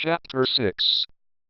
Chapter 6.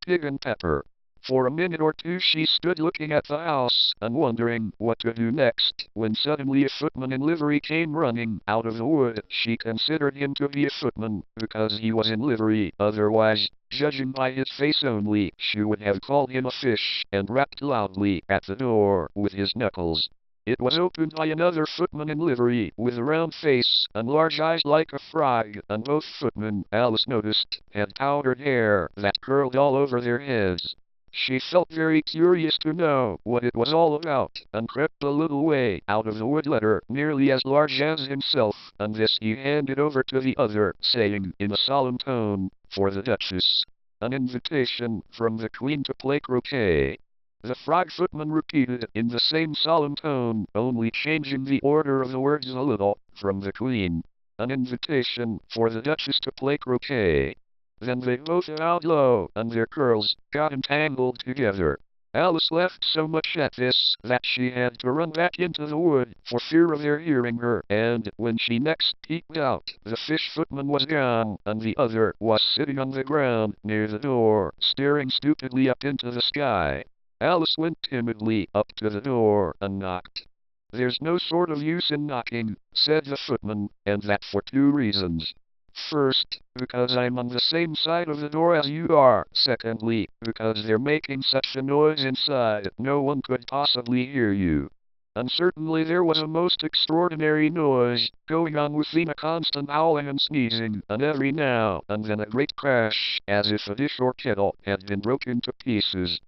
Pig and Pepper. For a minute or two she stood looking at the house and wondering what to do next, when suddenly a footman in livery came running out of the wood. She considered him to be a footman, because he was in livery. Otherwise, judging by his face only, she would have called him a fish, and rapped loudly at the door with his knuckles. It was opened by another footman in livery, with a round face and large eyes like a frog, and both footmen, Alice noticed, had powdered hair that curled all over their heads. She felt very curious to know what it was all about, and crept a little way out of the wood letter, nearly as large as himself, and this he handed over to the other, saying in a solemn tone, "For the Duchess. An invitation from the Queen to play croquet." The frog footman repeated in the same solemn tone, only changing the order of the words a little, "From the Queen. An invitation for the Duchess to play croquet." Then they both bowed low, and their curls got entangled together. Alice laughed so much at this that she had to run back into the wood for fear of their hearing her, and when she next peeped out, the fish footman was gone, and the other was sitting on the ground near the door, staring stupidly up into the sky. Alice went timidly up to the door and knocked. "There's no sort of use in knocking," said the footman, "and that for two reasons. First, because I'm on the same side of the door as you are. Secondly, because they're making such a noise inside, no one could possibly hear you." And certainly there was a most extraordinary noise going on within, a constant howling and sneezing, and every now and then a great crash, as if a dish or kettle had been broken to pieces.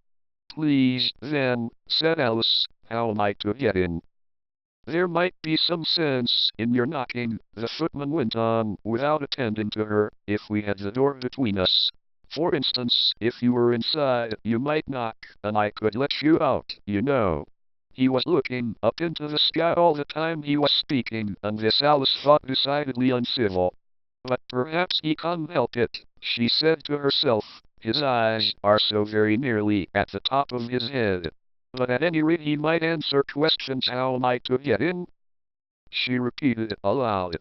"Please, then," said Alice, "how am I to get in?" "There might be some sense in your knocking," the footman went on, without attending to her, "if we had the door between us. For instance, if you were inside, you might knock, and I could let you out, you know." He was looking up into the sky all the time he was speaking, and this Alice thought decidedly uncivil. "But perhaps he can't help it," she said to herself. "His eyes are so very nearly at the top of his head. But at any rate he might answer questions. How am I to get in?" She repeated aloud.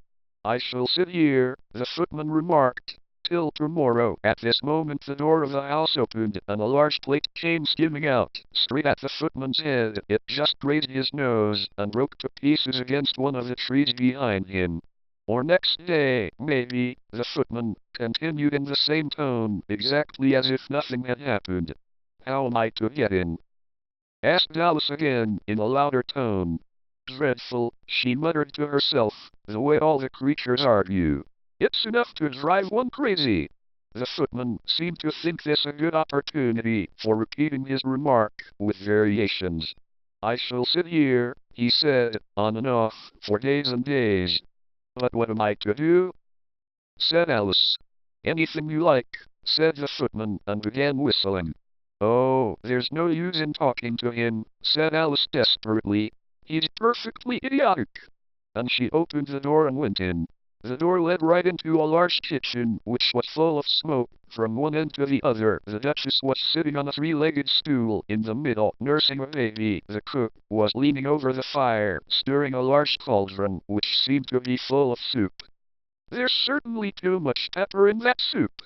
"I shall sit here," the footman remarked, "till tomorrow." At this moment the door of the house opened, and a large plate came skimming out, straight at the footman's head. It just grazed his nose, and broke to pieces against one of the trees behind him. "Or next day, maybe," the footman continued in the same tone, exactly as if nothing had happened. "How am I to get in?" asked Alice again, in a louder tone. "Dreadful," she muttered to herself, "the way all the creatures argue. It's enough to drive one crazy." The footman seemed to think this a good opportunity for repeating his remark, with variations. "I shall sit here," he said, "on and off, for days and days." "But what am I to do?" said Alice. "Anything you like," said the footman, and began whistling. "Oh, there's no use in talking to him," said Alice desperately. "He's perfectly idiotic." And she opened the door and went in. The door led right into a large kitchen, which was full of smoke from one end to the other. The Duchess was sitting on a three-legged stool in the middle, nursing a baby. The cook was leaning over the fire, stirring a large cauldron, which seemed to be full of soup. "There's certainly too much pepper in that soup,"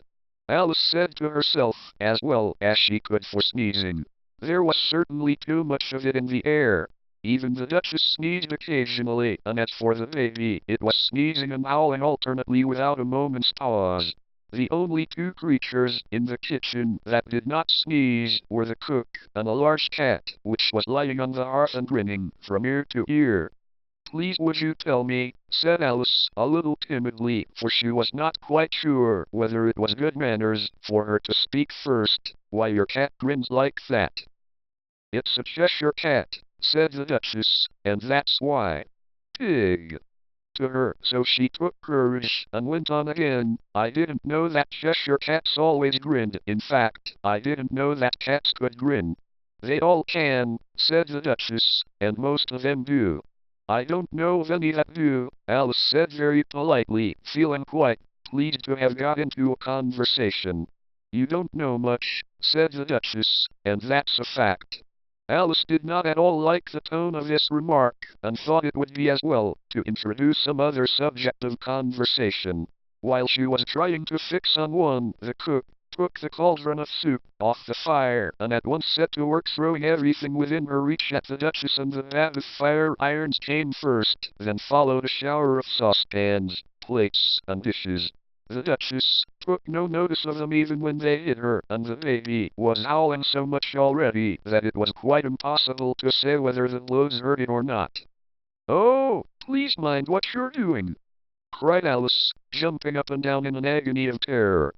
Alice said to herself, as well as she could for sneezing. There was certainly too much of it in the air. Even the Duchess sneezed occasionally, and as for the baby, it was sneezing and howling alternately without a moment's pause. The only two creatures in the kitchen that did not sneeze were the cook and a large cat, which was lying on the hearth and grinning from ear to ear. "Please would you tell me," said Alice, a little timidly, for she was not quite sure whether it was good manners for her to speak first, "why your cat grins like that?" "It's a Cheshire cat," said the Duchess, "and that's why." "Pig," to her, so she took courage and went on again. "I didn't know that Cheshire cats always grinned. In fact, I didn't know that cats could grin." "They all can," said the Duchess, "and most of them do." "I don't know of any that do," Alice said very politely, feeling quite pleased to have got into a conversation. "You don't know much," said the Duchess, "and that's a fact." Alice did not at all like the tone of this remark, and thought it would be as well to introduce some other subject of conversation. While she was trying to fix on one, the cook took the cauldron of soup off the fire, and at once set to work throwing everything within her reach at the Duchess, and the vat of fire irons came first, then followed a shower of saucepans, plates, and dishes. The Duchess took no notice of them even when they hit her, and the baby was howling so much already that it was quite impossible to say whether the blows hurt it or not. "Oh, please mind what you're doing!" cried Alice, jumping up and down in an agony of terror.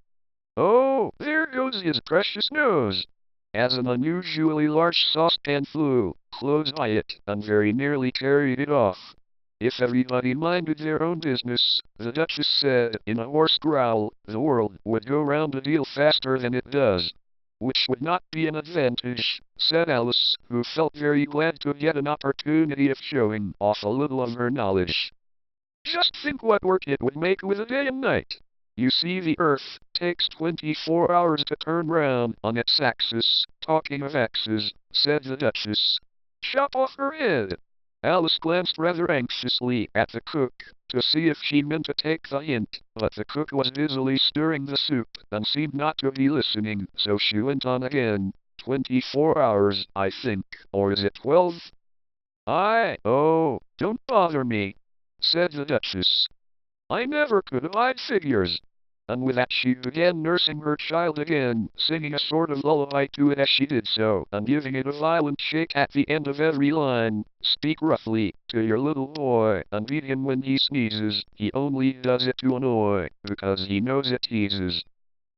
"Oh, there goes his precious nose!" As an unusually large saucepan flew close by it and very nearly carried it off. If everybody minded their own business, the Duchess said in a hoarse growl, the world would go round a deal faster than it does. "Which would not be an advantage," said Alice, who felt very glad to get an opportunity of showing off a little of her knowledge. "Just think what work it would make with a day and night. You see, the Earth takes 24 hours to turn round on its axis." "Talking of axes," said the Duchess, "chop off her head." Alice glanced rather anxiously at the cook, to see if she meant to take the hint, but the cook was busily stirring the soup, and seemed not to be listening, so she went on again. 24 hours, I think, or is it 12? Oh, don't bother me," said the Duchess. "I never could abide figures." And with that she began nursing her child again, singing a sort of lullaby to it as she did so, and giving it a violent shake at the end of every line. "Speak roughly to your little boy, and beat him when he sneezes. He only does it to annoy, because he knows it teases."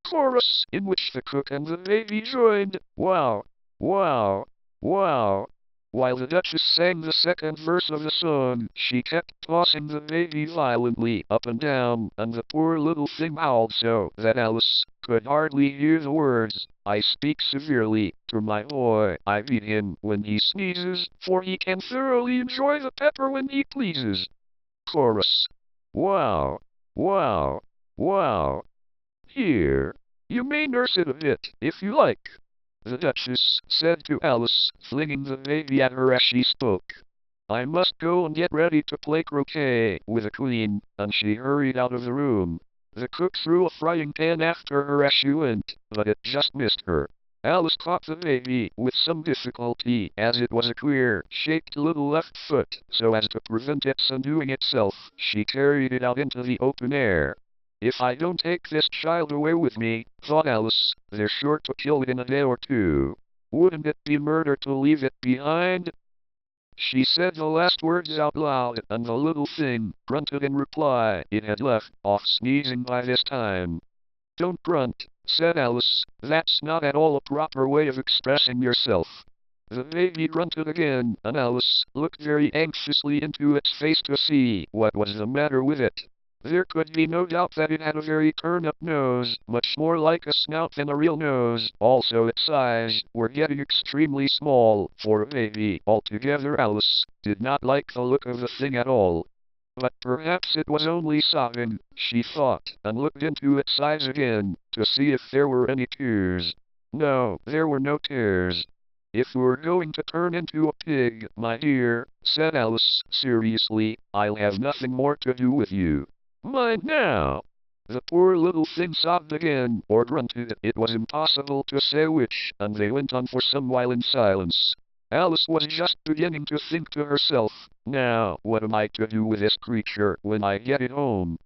Chorus, in which the cook and the baby joined. "Wow, wow, wow." While the Duchess sang the second verse of the song, she kept tossing the baby violently up and down, and the poor little thing howled so that Alice could hardly hear the words. "I speak severely to my boy. I beat him when he sneezes, for he can thoroughly enjoy the pepper when he pleases." Chorus. "Wow, wow, wow. Here, you may nurse it a bit, if you like," the Duchess said to Alice, flinging the baby at her as she spoke. "I must go and get ready to play croquet with the Queen," and she hurried out of the room. The cook threw a frying pan after her as she went, but it just missed her. Alice caught the baby with some difficulty, as it was a queer-shaped little left foot, so as to prevent its undoing itself, she carried it out into the open air. "If I don't take this child away with me," thought Alice, "they're sure to kill it in a day or two. Wouldn't it be murder to leave it behind?" She said the last words out loud, and the little thing grunted in reply. It had left off sneezing by this time. "Don't grunt," said Alice. "That's not at all a proper way of expressing yourself." The baby grunted again, and Alice looked very anxiously into its face to see what was the matter with it. There could be no doubt that it had a very turned-up nose, much more like a snout than a real nose. Also its eyes were getting extremely small for a baby. Altogether Alice did not like the look of the thing at all. But perhaps it was only sobbing, she thought, and looked into its eyes again, to see if there were any tears. No, there were no tears. "If you're going to turn into a pig, my dear," said Alice seriously, "I'll have nothing more to do with you. Mind now." The poor little thing sobbed again, or grunted, it was impossible to say which, and they went on for some while in silence. Alice was just beginning to think to herself, "Now, what am I to do with this creature when I get it home?"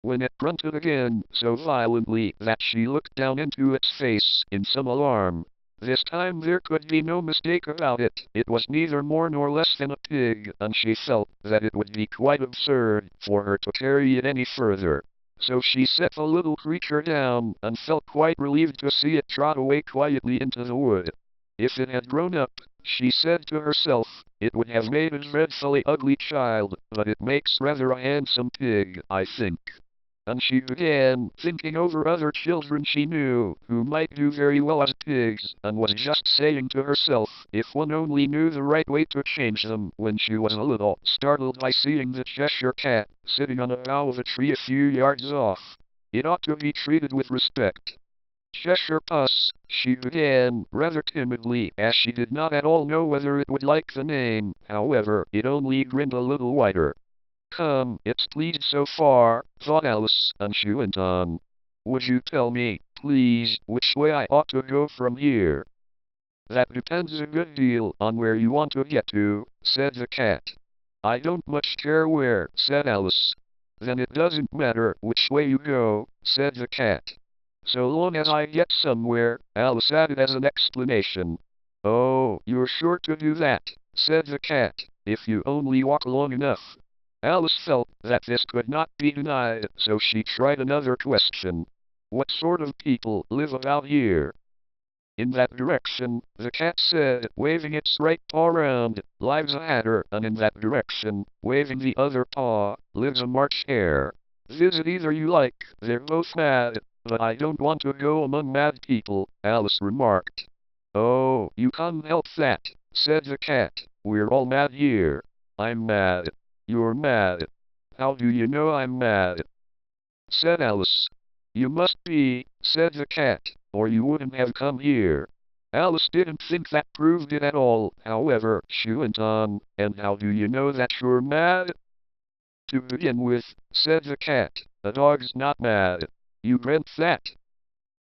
When it grunted again, so violently that she looked down into its face in some alarm. This time there could be no mistake about it. It was neither more nor less than a pig, and she felt that it would be quite absurd for her to carry it any further. So she set the little creature down, and felt quite relieved to see it trot away quietly into the wood. If it had grown up, she said to herself, it would have made a dreadfully ugly child, but it makes rather a handsome pig, I think. And she began thinking over other children she knew, who might do very well as pigs, and was just saying to herself, if one only knew the right way to change them, when she was a little startled by seeing the Cheshire Cat, sitting on a bough of a tree a few yards off. It ought to be treated with respect. "Cheshire Puss," she began, rather timidly, as she did not at all know whether it would like the name. However, it only grinned a little wider. "Come, it's pleased so far," thought Alice, and she went on. "Would you tell me, please, which way I ought to go from here?" "That depends a good deal on where you want to get to," said the cat. "I don't much care where," said Alice. "Then it doesn't matter which way you go," said the cat. "So long as I get somewhere," Alice added as an explanation. "Oh, you're sure to do that," said the cat, "if you only walk long enough." Alice felt that this could not be denied, so she tried another question. "What sort of people live about here?" "In that direction," the cat said, waving its right paw round, "lives a hatter, and in that direction, waving the other paw, lives a March hare. Visit either you like, they're both mad, but I don't want to go among mad people," Alice remarked. "Oh, you can't help that," said the cat. "We're all mad here. I'm mad. You're mad. How do you know I'm mad?" said Alice. "You must be," said the cat, "or you wouldn't have come here." Alice didn't think that proved it at all, however, she went on, "And how do you know that you're mad?" "To begin with," said the cat, "a dog's not mad. You grant that?"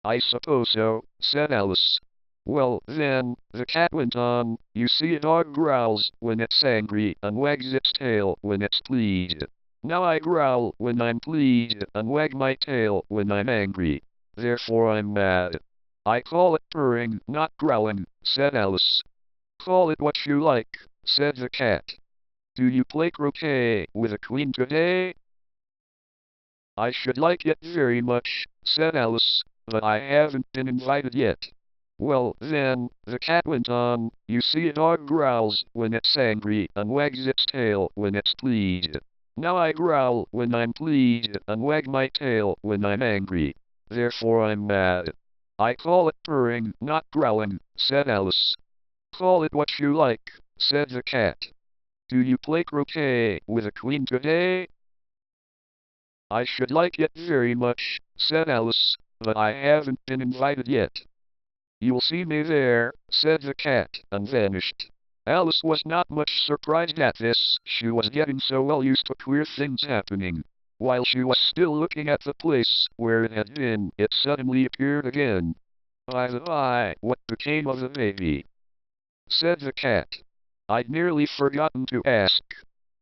"I suppose so," said Alice. "Well, then," the cat went on, "you see a dog growls when it's angry and wags its tail when it's pleased. Now I growl when I'm pleased and wag my tail when I'm angry. Therefore I'm mad. I call it purring, not growling," said Alice. "Call it what you like," said the cat. "Do you play croquet with a queen today?" "I should like it very much," said Alice, "but I haven't been invited yet." "Well, then," the cat went on, "you see a dog growls when it's angry and wags its tail when it's pleased. Now I growl when I'm pleased and wag my tail when I'm angry. Therefore I'm mad. I call it purring, not growling," said Alice. "Call it what you like," said the cat. "Do you play croquet with a queen today?" "I should like it very much," said Alice, "but I haven't been invited yet." "You'll see me there," said the cat, and vanished. Alice was not much surprised at this, she was getting so well used to queer things happening. While she was still looking at the place where it had been, it suddenly appeared again. "By the by, what became of the baby?" said the cat. "I'd nearly forgotten to ask."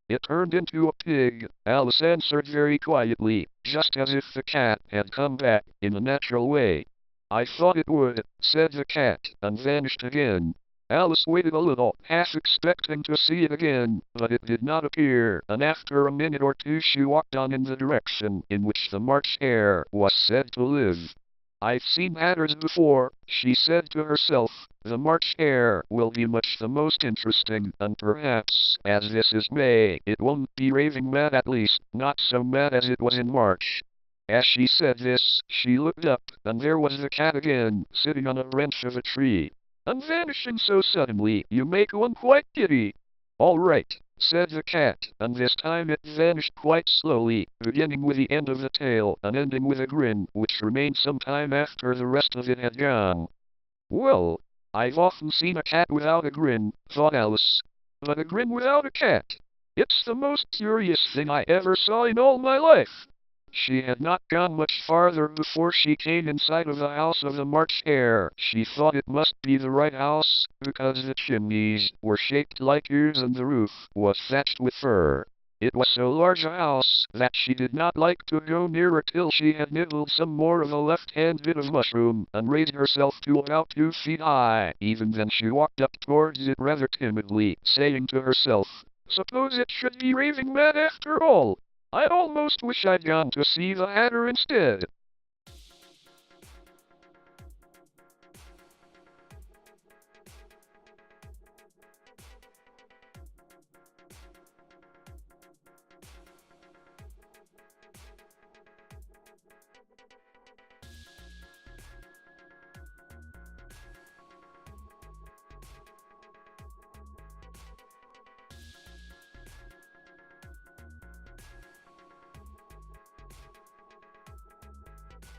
"It turned into a pig," Alice answered very quietly, just as if the cat had come back in a natural way. "I thought it would," said the cat, and vanished again. Alice waited a little, half expecting to see it again, but it did not appear, and after a minute or two she walked on in the direction in which the March hare was said to live. "I've seen hatters before," she said to herself. "The March hare will be much the most interesting, and perhaps, as this is May, it won't be raving mad, at least, not so mad as it was in March." As she said this, she looked up, and there was the cat again, sitting on a branch of a tree. "And vanishing so suddenly, you make one quite giddy." "All right," said the cat, and this time it vanished quite slowly, beginning with the end of the tail and ending with a grin, which remained some time after the rest of it had gone. "Well, I've often seen a cat without a grin," thought Alice. "But a grin without a cat. It's the most curious thing I ever saw in all my life." She had not gone much farther before she came in sight of the house of the March hare. She thought it must be the right house, because the chimneys were shaped like ears and the roof was thatched with fur. It was so large a house that she did not like to go nearer till she had nibbled some more of a left-hand bit of mushroom and raised herself to about 2 feet high. Even then she walked up towards it rather timidly, saying to herself, "Suppose it should be raving mad after all? I almost wish I'd gone to see the hatter instead."